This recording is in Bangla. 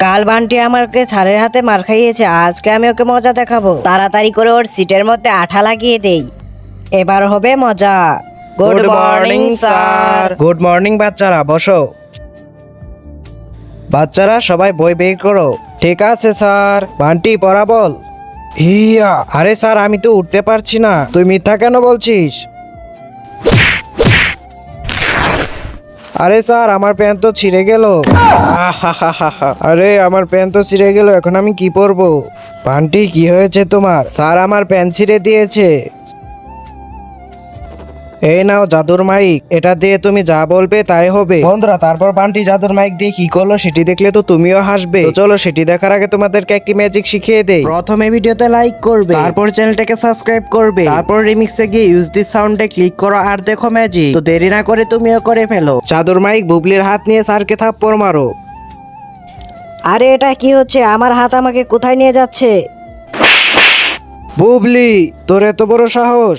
কাল বান্টি আমাকে স্যারের হাতে মার খাইয়েছে, আজকে আমি ওকে মজা দেখাবো। তাড়াতাড়ি করে ওর সিটের মধ্যে আঠা লাগিয়ে দেই, এবার হবে মজা। Good morning sir. Good morning বাচ্চারা, বসো। বাচ্চারা সবাই বই বের করো। ঠিক আছে স্যার। বান্টি পড়া বল। হিয়া, আরে স্যার আমি তো উঠতে পারছি না। তুই মিথ্যা কেন বলছিস? আরে স্যার আমার প্যান্ট তো ছিঁড়ে গেল। আরে আমার প্যান্ট তো ছিঁড়ে গেল, এখন আমি কি পরবো? বান্টি কি হয়েছে তোমার? স্যার আমার প্যান্ট ছিঁড়ে দিয়েছে। এই নাও জাদুর মাইক, এটা দিয়ে তুমি যা বলবে তাই হবে। বন্ধুরা, তারপর বান্টি জাদুর মাইক দিয়ে কি করলো সেটি দেখলে তো তুমিও হাসবে। তো চলো সেটি দেখার আগে তোমাদেরকে একটি ম্যাজিক শিখিয়ে দেই। প্রথমে ভিডিওতে লাইক করবে, তারপর চ্যানেলটাকে সাবস্ক্রাইব করবে, তারপর রিমিক্সে গিয়ে ইউজ দিস সাউন্ডে ক্লিক করো আর দেখো ম্যাজিক। তো দেরি না করে তুমিও করে ফেলো। জাদুর মাইক বুবলির হাত নিয়ে স্যারকে থাপ্পড় মারো। আরে এটা কি হচ্ছে? আমার হাত আমাকে কোথায় নিয়ে যাচ্ছে? বুবলি, তোর এত বড় সাহস!